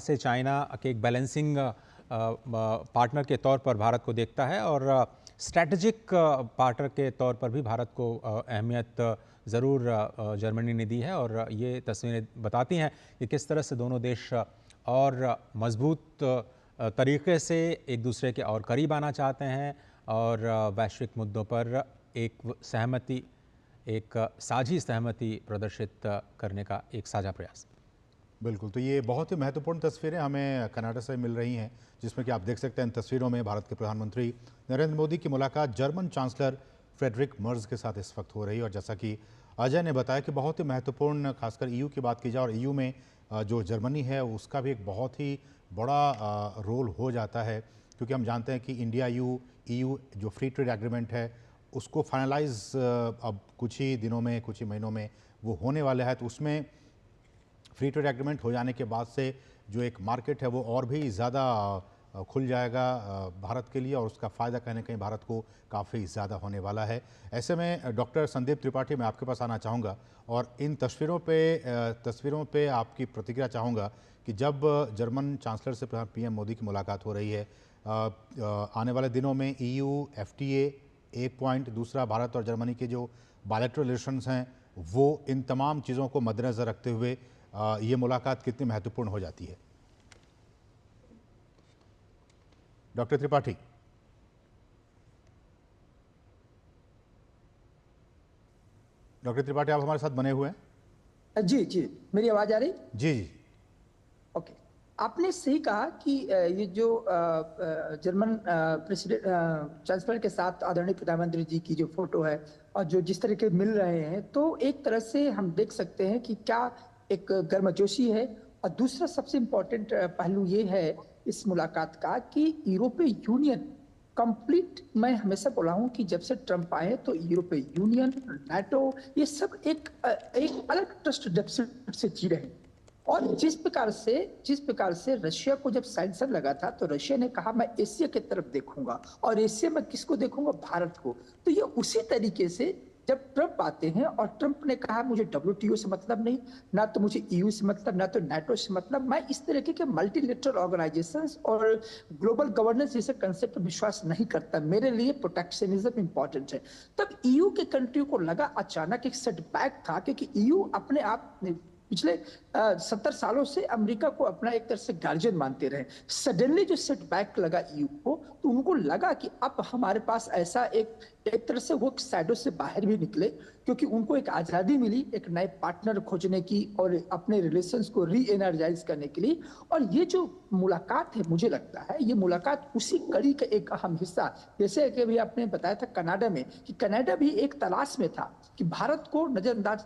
से चाइना के एक बैलेंसिंग पार्टनर के तौर पर भारत को देखता है और स्ट्रैटेजिक पार्टनर के तौर पर भी भारत को अहमियत ज़रूर जर्मनी ने दी है। और ये तस्वीरें बताती हैं कि किस तरह से दोनों देश और मजबूत तरीके से एक दूसरे के और करीब आना चाहते हैं और वैश्विक मुद्दों पर एक सहमति, एक साझी सहमति प्रदर्शित करने का एक साझा प्रयास। बिल्कुल, तो ये बहुत ही महत्वपूर्ण तस्वीरें हमें कनाडा से मिल रही हैं, जिसमें कि आप देख सकते हैं इन तस्वीरों में भारत के प्रधानमंत्री नरेंद्र मोदी की मुलाकात जर्मन चांसलर फ्रेडरिक मर्ज के साथ इस वक्त हो रही है। और जैसा कि अजय ने बताया कि बहुत ही महत्वपूर्ण, खासकर ईयू की बात की जाए और ईयू में जो जर्मनी है उसका भी एक बहुत ही बड़ा रोल हो जाता है, क्योंकि हम जानते हैं कि इंडिया ईयू जो फ्री ट्रेड एग्रीमेंट है उसको फाइनलाइज अब कुछ ही दिनों में, कुछ ही महीनों में वो होने वाला है। तो उसमें फ्री ट्रेड एग्रीमेंट हो जाने के बाद से जो एक मार्केट है वो और भी ज़्यादा खुल जाएगा भारत के लिए, और उसका फ़ायदा कहीं ना कहीं भारत को काफ़ी ज़्यादा होने वाला है। ऐसे में डॉक्टर संदीप त्रिपाठी, मैं आपके पास आना चाहूँगा और इन तस्वीरों पे आपकी प्रतिक्रिया चाहूँगा कि जब जर्मन चांसलर से पीएम मोदी की मुलाकात हो रही है, आने वाले दिनों में ईयू एफटीए एक पॉइंट, दूसरा भारत और जर्मनी के जो बायलैटरल रिलेशंस हैं वो, इन तमाम चीज़ों को मद्देनज़र रखते हुए ये मुलाकात कितनी महत्वपूर्ण हो जाती है? डॉक्टर त्रिपाठी। डॉक्टर त्रिपाठी, आप हमारे साथ बने हुए हैं? जी जी, मेरी आवाज आ रही? जी जी। ओके, आपने सही कहा कि ये जो जर्मन प्रेसिडेंट चांसलर के साथ आदरणीय प्रधानमंत्री जी की जो फोटो है और जो जिस तरह के मिल रहे हैं, तो एक तरह से हम देख सकते हैं कि क्या एक गर्मजोशी है। और दूसरा सबसे इम्पोर्टेंट पहलू ये है इस मुलाकात का कि यूरोपीय यूनियन कंप्लीट, मैं हमेशा बोला हूं कि जब से ट्रंप आए तो यूरोपीय यूनियन, नाटो, ये सब एक अलग ट्रस्ट डेफिसिट से जी रहे हैं। और जिस प्रकार से रशिया को जब सैंक्शन लगा था तो रशिया ने कहा मैं एशिया की तरफ देखूंगा, और एशिया में किसको देखूंगा? भारत को। तो ये उसी तरीके से जब ट्रंप आते हैं और ट्रंप ने कहा मुझे डब्ल्यूटीओ से मतलब नहीं, ना तो मुझे ईयू से मतलब, ना तो नाटो से मतलब, मैं इस तरीके के मल्टीलेटरल ऑर्गेनाइजेशंस और ग्लोबल गवर्नेंस जैसे कंसेप्ट पर विश्वास नहीं करता। मेरे लिए प्रोटेक्शनिज्म इंपॉर्टेंट है। तब ईयू के कंट्री को लगा अचानक एक सेटबैक था, क्योंकि ईयू अपने आप पिछले 70 सालों से अमेरिका को अपना एक तरह से गार्जियन मानते रहे। सडनली जो सेटबैक लगा ईयू को, तो उनको लगा कि अब हमारे पास ऐसा एक तरह से वो शैडो से बाहर भी निकले, क्योंकि उनको एक आजादी मिली एक नए पार्टनर खोजने की और अपने रिलेशंस को री एनर्जाइज करने के लिए। और ये जो मुलाकात है, मुझे लगता है ये मुलाकात उसी कड़ी का एक अहम हिस्सा, जैसे कि अभी आपने बताया था कनाडा में, कि कनाडा भी एक तलाश में था कि भारत को नजरअंदाज